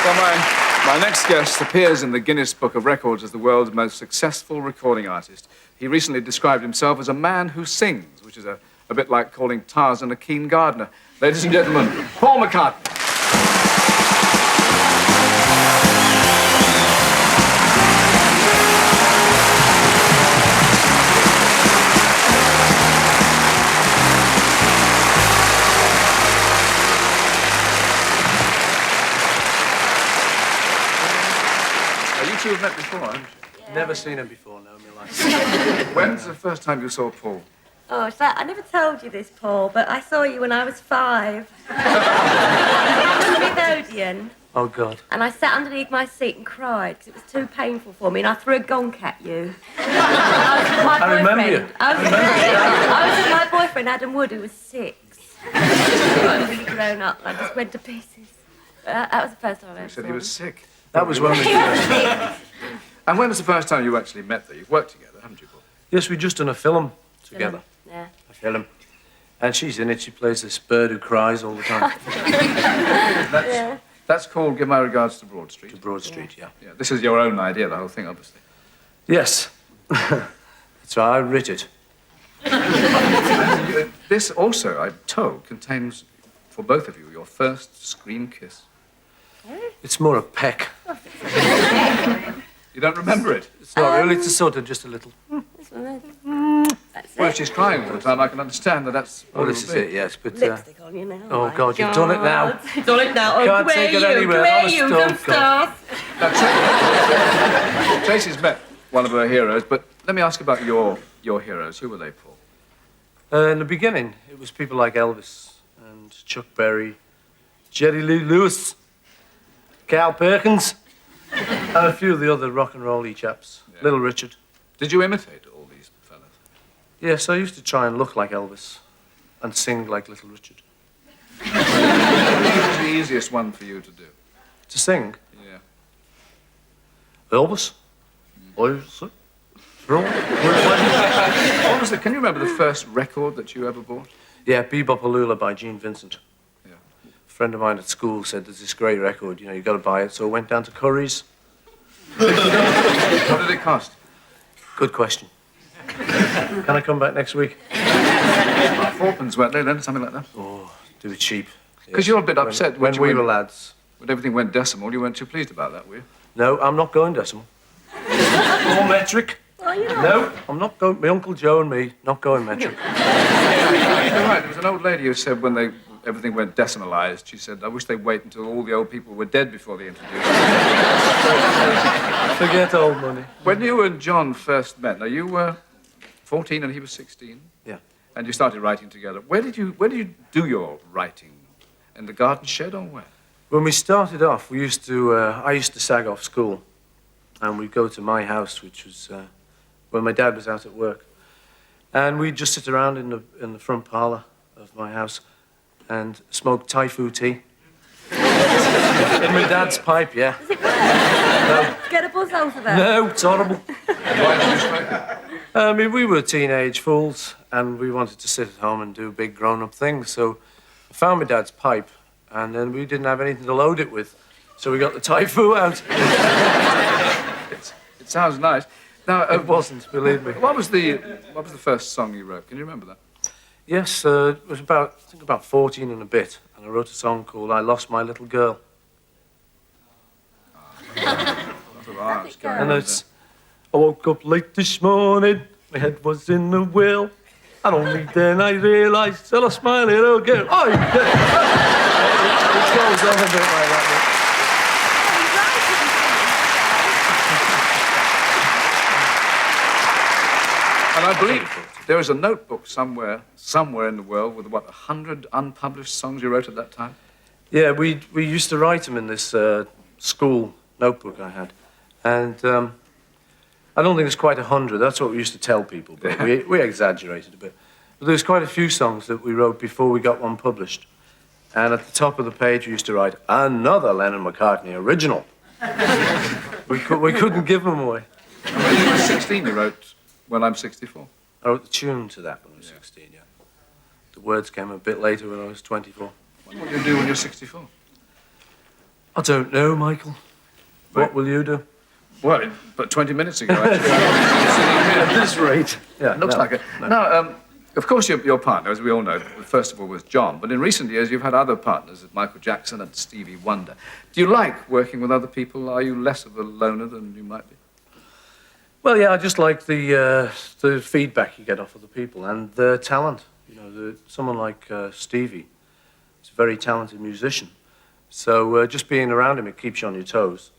My next guest appears in the Guinness Book of Records as the world's most successful recording artist. He recently described himself as a man who sings, which is a bit like calling Tarzan a keen gardener. Ladies and gentlemen, Paul McCartney. You have met before, haven't you? Yeah. Never seen him before, no, in my life. When's the first time you saw Paul? Oh, I never told you this, Paul, but I saw you when I was 5. Nickelodeon. Oh, God. And I sat underneath my seat and cried because it was too painful for me, and I threw a gonk at you. I remember you. I was with my boyfriend, Adam Wood, who was 6. I was really grown up, and I just went to pieces. That was the first time I ever You said saw he was him. sick. That was when we... And when was the first time you actually met them? You've worked together, haven't you, Paul? Yes, we just done a film together. Yeah. A film. And she's in it. She plays this bird who cries all the time. That's called Give My Regards to Broad Street. To Broad Street, yeah. This is your own idea, the whole thing, obviously. Yes. That's why I writ it. This also, I'm told, contains, for both of you, your first screen kiss. It's more a peck. You don't remember it? It's not really. It's a sort of just a little... Well, if she's crying all the time, I can understand that that's... Oh, this is it, yes, but... Lipstick on you now. Oh, God, you've done it now. Done it now. I can't take it anywhere. Don't start. Tracy's met one of her heroes, but let me ask about your heroes. Who were they, Paul? In the beginning, it was people like Elvis and Chuck Berry, Jerry Lee Lewis, Carl Perkins, and a few of the other rock and roll-y chaps. Yeah. Little Richard. Did you imitate all these fellas? Yes, I used to try and look like Elvis and sing like Little Richard. Which was the easiest one for you to do? To sing? Yeah. Elvis? What was it? Can you remember the first record that you ever bought? Yeah, Bebop-A-Lula by Gene Vincent. Yeah. A friend of mine at school said, there's this great record, you know, you've got to buy it. So I went down to Curry's. What did it cost? Good question. Can I come back next week? Fourpence, weren't they then? Something like that? Oh, do it cheap. Because you're a bit upset when we were lads. When everything went decimal, you weren't too pleased about that, were you? No, I'm not going decimal. Or metric. Oh, you know. No, I'm not going... My Uncle Joe and me, not going metric. You're right. There was an old lady who said when everything went decimalised, she said, I wish they'd wait until all the old people were dead before they introduced it. Forget old money. When you and John first met, now you were 14 and he was 16? Yeah. And you started writing together. Where did you do your writing? In the garden shed or where? When we started off, we used to... I used to sag off school. And we'd go to my house, which was when my dad was out at work. And we'd just sit around in the front parlour of my house and smoke Thai food tea. In my dad's pipe, yeah. Does it work? No. Get a buzz out of that? No, it's horrible. Why did you smoke it? I mean, we were teenage fools, and we wanted to sit at home and do big grown-up things. So I found my dad's pipe, and then we didn't have anything to load it with. So we got the Thai food out. It sounds nice. Now, it wasn't, believe me. What was the first song you wrote? Can you remember that? Yes, it was I think about 14 and a bit, and I wrote a song called I Lost My Little Girl. And it's, I woke up late this morning, my head was in the wheel, and only then I realised I lost my little girl. Oh, yeah. It goes on a bit like that. And I believe there is a notebook somewhere in the world with, 100 unpublished songs you wrote at that time? Yeah, we used to write them in this school notebook I had. And I don't think it's quite 100. That's what we used to tell people, but we exaggerated a bit. But there's quite a few songs that we wrote before we got one published. And at the top of the page, we used to write, another Lennon-McCartney original. we couldn't give them away. And when you were 16, you wrote... When I'm 64. I wrote the tune to that when I was 16, yeah. The words came a bit later when I was 24. What do you do when you're 64? I don't know, Michael. What will you do? Well, but 20 minutes ago, actually. At this rate. Yeah, Looks no, like it. no. Now, of course, your partner, as we all know, first of all was John, but in recent years you've had other partners, Michael Jackson and Stevie Wonder. Do you like working with other people? Are you less of a loner than you might be? Well, yeah, I just like the feedback you get off of the people and their talent. You know, someone like Stevie is a very talented musician. So just being around him, it keeps you on your toes.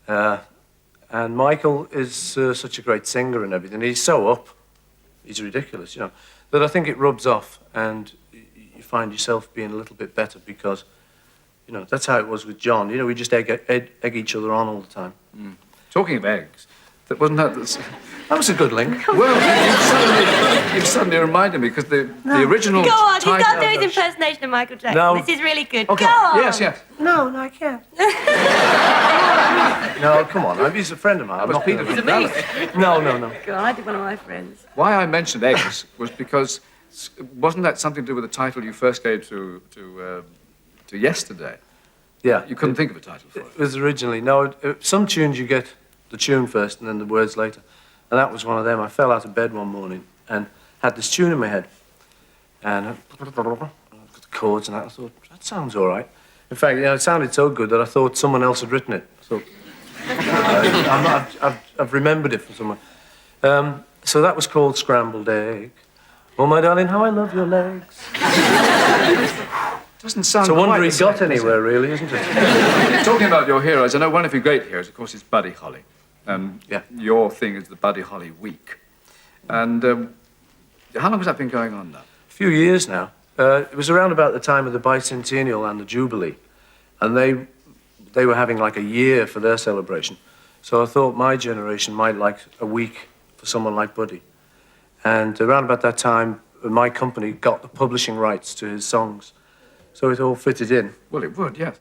And Michael is such a great singer and everything. He's so up. He's ridiculous, you know, that I think it rubs off and you find yourself being a little bit better because, you know, that's how it was with John. You know, we just egg each other on all the time. Mm. Talking of eggs, that was a good link. Well, you've suddenly reminded me because the original Go on, you title... can't do his impersonation of Michael Jackson. No. This is really good. Okay. Go on. Yes. No, I can't. No, come on. He's a friend of mine. I'm not Peter gonna- from Dallas. No. Go on, I did one of my friends. Why I mentioned eggs was because wasn't that something to do with the title you first gave to Yesterday? Yeah. You couldn't think of a title for it. It was originally, no, some tunes you get the tune first and then the words later. And that was one of them. I fell out of bed one morning and had this tune in my head. And I got the chords and that. I thought, that sounds all right. In fact, you know, it sounded so good that I thought someone else had written it. So I've remembered it from someone. So that was called Scrambled Egg. Oh, my darling, how I love your legs. Doesn't sound So I wonder quite he the got same, anywhere, really, isn't it? Talking about your heroes, I know one of your great heroes, of course, is Buddy Holly. Yeah. Your thing is the Buddy Holly Week. And how long has that been going on now? A few years now. It was around about the time of the bicentennial and the Jubilee. And they were having like a year for their celebration. So I thought my generation might like a week for someone like Buddy. And around about that time, my company got the publishing rights to his songs. So it all fitted in. Well, it would, yes.